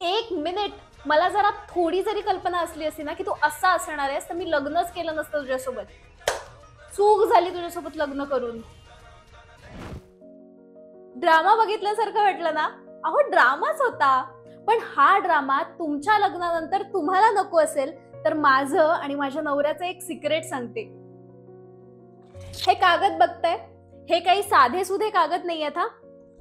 एक मिनिट, मला जरा थोडी जरी कल्पना असली असती ना की तू असा असणार आहेस तर मी लग्नच केलं नसतं तुझ्यासोबत. चूक झाली तुझ्यासोबत लग्न करून. ड्रामा बघितल्यासारखं वाटलं ना? अहो ड्रामाच होता. पण हा ड्रामा तुमच्या लग्नानंतर तुम्हाला नको असेल तर माझं आणि माझ्या नवऱ्याचं एक सिक्रेट सांगते. हे कागद बघताय, हे काही साधे सुधे कागद नाहीयेत हा.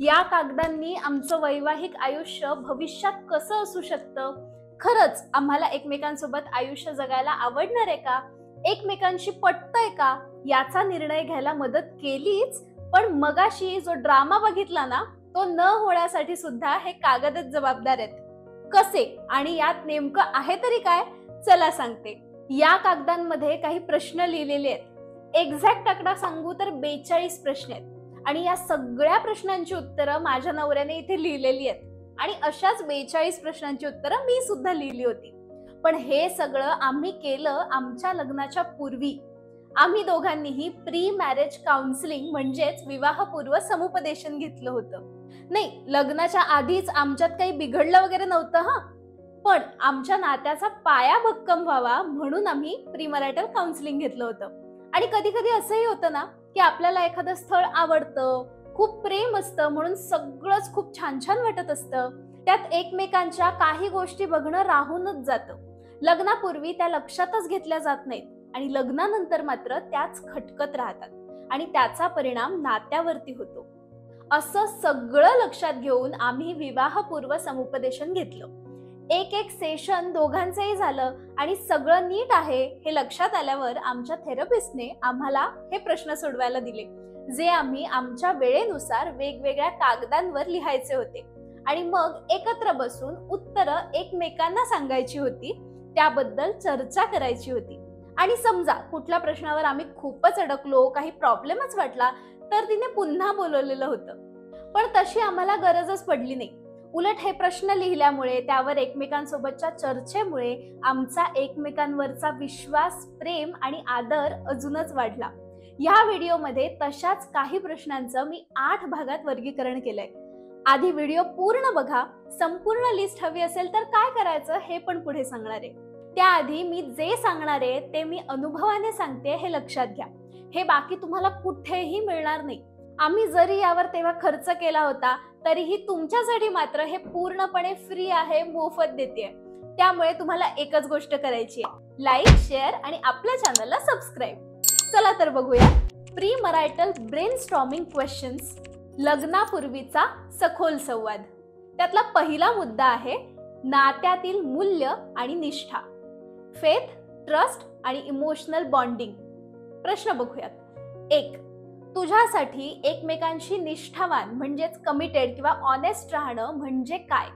या कागदांनी आमचं वैवाहिक आयुष्य भविष्यात कसं असू शकतं, खरंच आम्हाला एकमेकांसोबत आयुष्य जगायला आवडणार आहे का, एकमेकांशी पटतंय का, याचा निर्णय घ्यायला मदत केलीच. पण मगाशी जो ड्रामा बघितला ना तो न होण्यासाठी सुद्धा हे कागदच जबाबदार आहेत. कसे आणि यात नेमकं आहे तरी काय, चला सांगते. या कागदांमध्ये काही प्रश्न लिहिलेले आहेत. एक्झॅक्ट आकडा सांगू तर 42 प्रश्न आहेत आणि या सगळ्या प्रश्नांची उत्तरं माझ्या नवऱ्याने इथे लिहिलेली आहेत. आणि अशाच 42 प्रश्नांची उत्तरं मी सुद्धा लिहिली होती. पण हे सगळं आम्ही केलं आमच्या लग्नाच्या पूर्वी. आम्ही दोघांनीही प्री मॅरेज काउन्सिलिंग म्हणजेच विवाहपूर्व समुपदेशन घेतलं होतं. नाही, लग्नाच्या आधीच आमच्यात काही बिघडलं वगैरे नव्हतं हा. पण आमच्या नात्याचा पाया भक्कम व्हावा म्हणून आम्ही प्री मॅरिटल काउन्सिलिंग घेतलं होतं. आणि कधी कधी असंही होतं ना की आपल्याला एखादं स्थळ आवडतं, खूप प्रेम असतं, म्हणून सगळंच खूप छान छान वाटत असतं. त्यात एकमेकांच्या काही गोष्टी बघणं राहूनच जातं. लग्नापूर्वी त्या लक्षातच घेतल्या जात नाहीत आणि लग्नानंतर मात्र त्याच खटकत राहतात आणि त्याचा परिणाम नात्यावरती होतो. असं सगळं लक्षात घेऊन आम्ही विवाहपूर्व समुपदेशन घेतलं. एक एक सेशन दोघांचंही झालं आणि सगळं नीट आहे हे लक्षात आल्यावर आमच्या थेरपिस्टने आम्हाला हे प्रश्न सोडवायला दिले, जे आम्ही आमच्या वेळेनुसार वेगवेगळ्या कागदांवर लिहायचे होते. आणि मग एकत्र बसून उत्तरं एकमेकांना सांगायची होती, त्याबद्दल चर्चा करायची होती. आणि समजा कुठल्या प्रश्नावर आम्ही खूपच अडकलो, काही प्रॉब्लेमच वाटला, तर तिने पुन्हा बोलवलेलं होतं. पण तशी आम्हाला गरजच पडली नाही. उलट हे प्रश्न लिहिल्यामुळे, त्यावर एकमेकांसोबतच्या चर्चेमुळे आमचा एकमेकांवरचा विश्वास, प्रेम आणि आदर अजूनच वाढला. या व्हिडिओमध्ये तशाच काही प्रश्नांचं मी 8 भागात वर्गीकरण केलंय. आधी व्हिडिओ पूर्ण बघा. संपूर्ण लिस्ट हवी असेल तर काय करायचं हे पण पुढे सांगणार आहे. त्याआधी मी जे सांगणार आहे ते मी अनुभवाने सांगते हे लक्षात घ्या. हे बाकी तुम्हाला कुठेही मिळणार नाही. आम्ही जरी यावर तेव्हा खर्च केला होता तरीही तुमच्यासाठी मात्र हे पूर्णपणे फ्री आहे, मोफत देते. त्यामुळे तुम्हाला एकच गोष्ट करायची आहे, लाईक, शेअर आणि आपल्या चॅनलला सबस्क्राईब. चला तर बघूया प्री मॅरिटल ब्रेनस्टॉर्मिंग क्वेश्चन्स, लग्नापूर्वीचा सखोल संवाद. त्यातला पहिला मुद्दा आहे नात्यातील मूल्य आणि निष्ठा, फेथ, ट्रस्ट आणि इमोशनल बॉन्डिंग. प्रश्न बघूयात. 1. तुझ्यासाठी एकमेकांशी निष्ठावान म्हणजेच कमिटेड किंवा ऑनेस्ट राहणं म्हणजे काय?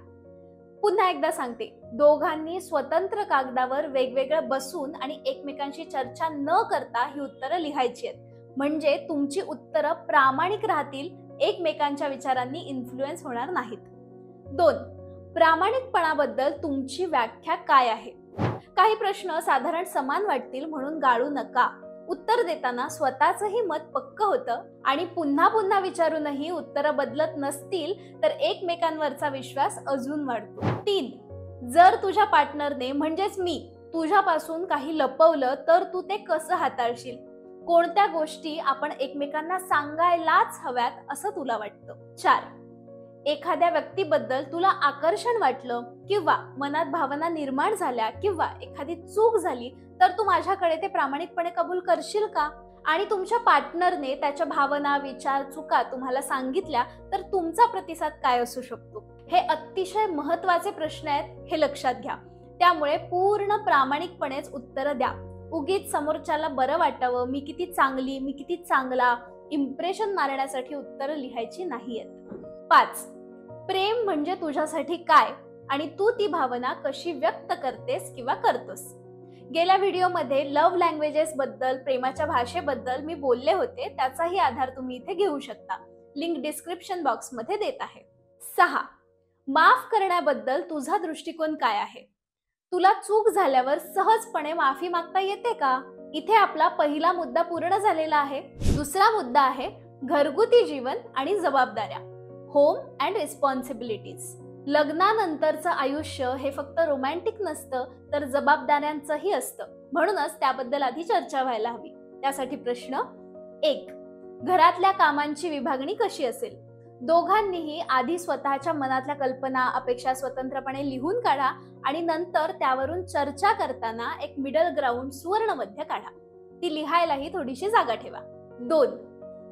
पुन्हा एकदा सांगते, दोघांनी स्वतंत्र कागदावर वेगवेगळं बसून आणि एकमेकांशी चर्चा न करता ही उत्तरं लिहायची आहेत. म्हणजे तुमची उत्तरं प्रामाणिक राहतील, एकमेकांच्या विचारांनी इन्फ्लुएन्स होणार नाहीत. 2. प्रामाणिकपणाबद्दल तुमची व्याख्या काय आहे? काही प्रश्न साधारण समान वाटतील म्हणून गाळू नका. उत्तर देताना स्वतःचंही मत पक्क होतं आणि पुन्हा पुन्हा विचारूनही उत्तरं बदलत नसतील तर एकमेकांवरचा विश्वास अजून वाढतो. 3. जर तुझ्या पार्टनरने म्हणजेच मी तुझ्यापासून काही लपवलं तर तू ते कसं हाताळशील? कोणत्या गोष्टी आपण एकमेकांना सांगायलाच हव्यात असं तुला वाटतं? 4. एखाद्या व्यक्तीबद्दल तुला आकर्षण वाटलं किंवा मनात भावना निर्माण झाल्या किंवा एखादी चूक झाली तर तू माझ्याकडे ते प्रामाणिकपणे कबूल करशील का? आणि तुमच्या पार्टनरने त्याच्या भावना, विचार, चुका तुम्हाला सांगितल्या तर तुमचा प्रतिसाद काय असू शकतो? हे अतिशय महत्त्वाचे प्रश्न आहेत, हे लक्षात घ्या. त्यामुळे पूर्ण प्रामाणिकपणेच उत्तरं द्या. उगीच समोरच्याला बरं वाटावं, मी किती चांगली, मी किती चांगला, इम्प्रेशन मारण्यासाठी उत्तरं लिहायची नाहीयेत. 5. प्रेम म्हणजे तुझ्यासाठी काय आणि तू ती भावना कशी व्यक्त करतेस किंवा करतोस? गेल्या व्हिडिओमध्ये लव्ह लँग्वेजेस बद्दल, प्रेमाच्या भाषेबद्दल मी बोलले होते, त्याचाही आधार तुम्ही इथे घेऊ शकता. लिंक डिस्क्रिप्शन बॉक्स मध्ये देत आहे. 6. माफ करण्याबद्दल तुझा दृष्टिकोन काय आहे? तुला चूक झाल्यावर सहजपणे माफी मागता येते का? इथे आपला पहिला मुद्दा पूर्ण झालेला आहे. दुसरा मुद्दा आहे घरगुती जीवन आणि जबाबदाऱ्या, होम अँड रिस्पॉन्सिबिलिटीज. लग्नानंतरचं आयुष्य हे फक्त रोमॅन्टिक नसतं तर जबाबदाऱ्यांचंही असतं. म्हणूनच त्याबद्दल आधी चर्चा व्हायला हवी. त्यासाठी प्रश्न 1. घरातल्या कामांची विभागणी कशी असेल? दोघांनीही आधी स्वतःच्या मनातल्या कल्पना, अपेक्षा स्वतंत्रपणे लिहून काढा आणि नंतर त्यावरून चर्चा करताना एक मिडल ग्राउंड, सुवर्ण मध्य काढा. ती लिहायलाही थोडीशी जागा ठेवा. 2.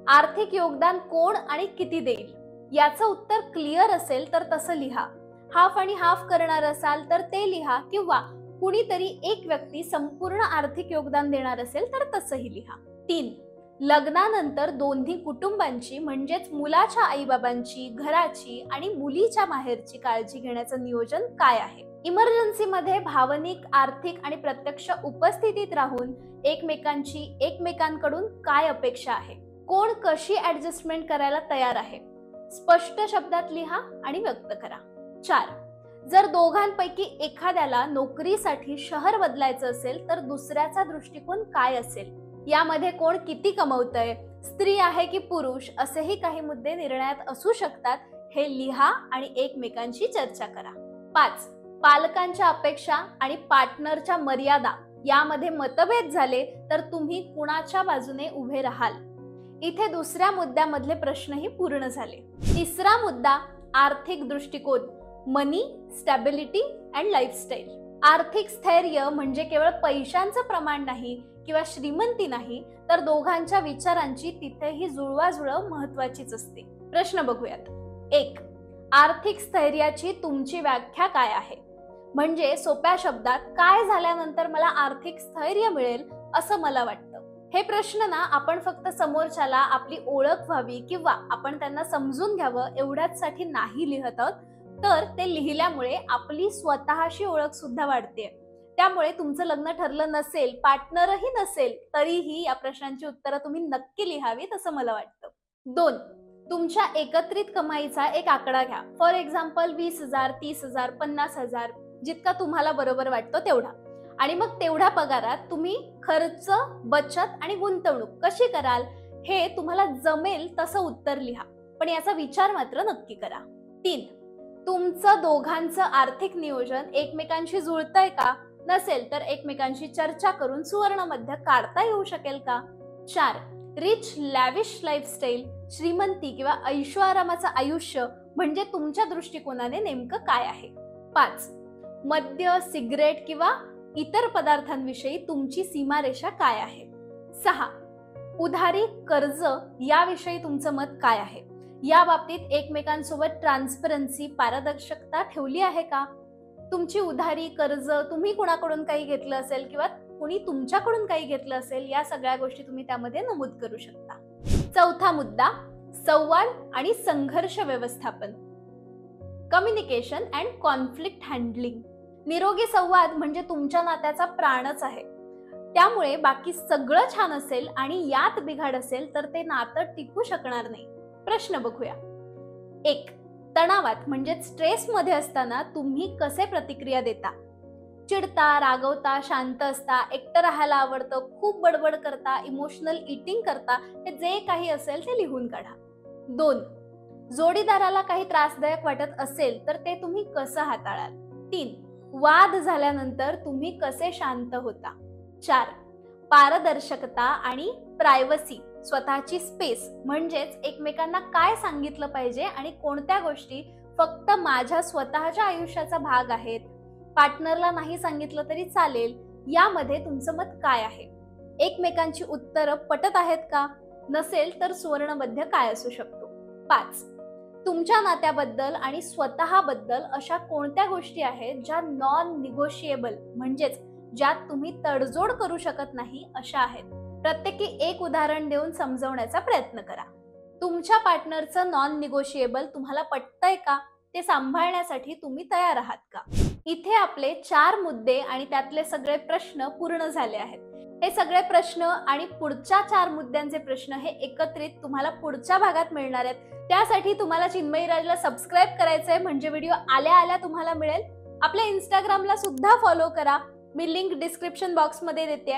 आर्थिक योगदान कोण आणि किती देईल? याचं उत्तर क्लिअर असेल तर तसं लिहा. हाफ आणि हाफ करणार असाल तर ते लिहा, किंवा कुणीतरी एक व्यक्ती संपूर्ण आर्थिक योगदान देणार असेल तर तसंही लिहा. 3. लग्नानंतर दोन्ही कुटुंबांची म्हणजेच मुलाच्या आईबाबांची, घराची आणि मुलीच्या माहेरची काळजी घेण्याचं नियोजन काय आहे? इमर्जन्सीमध्ये भावनिक, आर्थिक आणि प्रत्यक्ष उपस्थितीत राहून एकमेकांकडून काय अपेक्षा आहे? कोण कशी ऍडजस्टमेंट करायला तयार आहे? स्पष्ट शब्दात लिहा आणि व्यक्त करा. 4. जर दोघांपैकी एखाद्याला नोकरीसाठी शहर बदलायचं असेल तर दुसऱ्याचा दृष्टिकोन काय असेल? यामध्ये कोण किती कमवतंय, स्त्री आहे की पुरुष, असेही काही मुद्दे निर्णयात असू शकतात. हे लिहा आणि एकमेकांशी चर्चा करा. 5. पालकांच्या अपेक्षा आणि पार्टनरच्या मर्यादा यामध्ये मतभेद झाले तर तुम्ही कुणाच्या बाजूने उभे राहाल? इथे दुसऱ्या मुद्द्यामधले प्रश्नही पूर्ण झाले. तिसरा मुद्दा आर्थिक दृष्टिकोन, मनी, स्टॅबिलिटी अँड लाईफस्टाईल. आर्थिक स्थैर्य म्हणजे केवळ पैशांचं प्रमाण नाही किंवा श्रीमंती नाही, तर दोघांच्या विचारांची तिथेही जुळवाजुळव महत्वाचीच असते. प्रश्न बघूयात. 1. आर्थिक स्थैर्याची तुमची व्याख्या काय आहे? म्हणजे सोप्या शब्दात, काय झाल्यानंतर मला आर्थिक स्थैर्य मिळेल असं मला वाटतं? हे प्रश्न ना आपण फक्त समोरच्याला आपली ओळख व्हावी किंवा आपण त्यांना समजून घ्यावं एवढ्याच साठी नाही लिहत आहोत, तर ते लिहिल्यामुळे आपली स्वतःशी ओळख सुद्धा वाढते. त्यामुळे तुमचं लग्न ठरलं नसेल, पार्टनरही नसेल, तरीही या प्रश्नांची उत्तरं तुम्ही नक्की लिहावीत असं मला वाटतं. 2. तुमच्या एकत्रित कमाईचा एक आकडा घ्या. फॉर एक्झाम्पल 20,000, 30,000, 50,000, जितका तुम्हाला बरोबर वाटतो तेवढा. आणि मग तेवढ्या पगारात तुम्ही खर्च, बचत आणि गुंतवणूक कशी कराल हे तुम्हाला जमेल तसं उत्तर लिहा, पण याचा विचार मात्र नक्की करा. 3. तुमचं दोघांचं आर्थिक नियोजन एकमेकांशी जुळतंय का? नसेल तर एकमेकांशी चर्चा करून सुवर्ण मध्य काढता येऊ शकेल का? 4. रिच लॅविश लाईफस्टाईल, श्रीमंती किंवा ऐशोआरामाचं आयुष्य म्हणजे तुमच्या दृष्टिकोनाने नेमकं काय आहे? 5. मद्य, सिगरेट किंवा इतर पदार्थांविषयी तुमची सीमारेषा काय आहे? 6. उधारी, कर्ज याविषयी तुमचं मत काय आहे? या बाबतीत एकमेकांसोबत ट्रान्सपरन्सी, पारदर्शकता ठेवली आहे का? तुमची उधारी, कर्ज, तुम्ही कुणाकडून काही घेतलं असेल किंवा कुणी तुमच्याकडून काही घेतलं असेल, या सगळ्या गोष्टी तुम्ही त्यामध्ये नमूद करू शकता. 4था मुद्दा, संवाद आणि संघर्ष व्यवस्थापन, कम्युनिकेशन अँड कॉन्फ्लिक्ट हँडलिंग. निरोगी संवाद म्हणजे तुमच्या नात्याचा प्राणच आहे. त्यामुळे बाकी सगळं छान असेल आणि यात बिघाड असेल तर ते नातं टिकू शकणार नाही. प्रश्न बघूया. 1. तणावात म्हणजे स्ट्रेस मध्ये असताना तुम्ही कसे प्रतिक्रिया देता? चिडता, रागवता, शांत असता, एकटं राहायला आवडतं, खूप बडबड करता, इमोशनल ईटिंग करता, हे जे काही असेल ते लिहून काढा. 2. जोडीदाराला काही त्रासदायक वाटत असेल तर ते तुम्ही कसं हाताळाल? 3. वाद झाल्यानंतर तुम्ही कसे शांत होता? 4. पारदर्शकता आणि प्रायव्हसी, स्वतःची स्पेस म्हणजेच एकमेकांना काय सांगितलं पाहिजे आणि कोणत्या गोष्टी फक्त माझ्या स्वतःच्या आयुष्याचा भाग आहेत, पार्टनरला नाही सांगितलं तरी चालेल, यामध्ये तुमचं मत काय आहे? एकमेकांची उत्तरं पटत आहेत का? नसेल तर सुवर्ण मध्य काय असू शकतो? 5. तुमच्या नात्याबद्दल आणि स्वतःबद्दल अशा कोणत्या गोष्टी आहेत ज्या नॉन निगोशिएबल म्हणजेच ज्यात तुम्ही तडजोड करू शकत नाही अशा आहेत? प्रत्येकी एक उदाहरण देऊन समजवण्याचा प्रयत्न करा. तुमच्या पार्टनरचं नॉन निगोशिएबल तुम्हाला पटतंय का? ते सांभाळण्यासाठी तुम्ही तयार आहात का? इथे आपले 4 मुद्दे आणि त्यातले सगळे प्रश्न पूर्ण झाले आहेत. हे सगळे प्रश्न आणि पुढच्या 4 मुद्द्यांचे प्रश्न हे एकत्रित तुम्हाला पुढच्या भागात मिळणार आहेत. त्यासाठी तुम्हाला चिन्मयी राजला सबस्क्राईब करायचंय म्हणजे व्हिडिओ आल्या आल्या तुम्हाला मिळेल. आपल्या इंस्टाग्रामला सुद्धा फॉलो करा, मी लिंक डिस्क्रिप्शन बॉक्स मध्ये देते.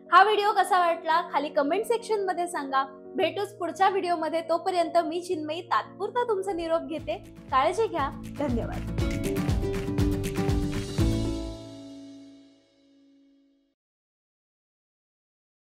हा व्हिडिओ कसा वाटला खाली कमेंट सेक्शन मध्ये सांगा. भेटूच पुढच्या व्हिडिओमध्ये. तोपर्यंत मी चिन्मयी तात्पुरता तुमचा निरोप घेते. काळजी घ्या. धन्यवाद.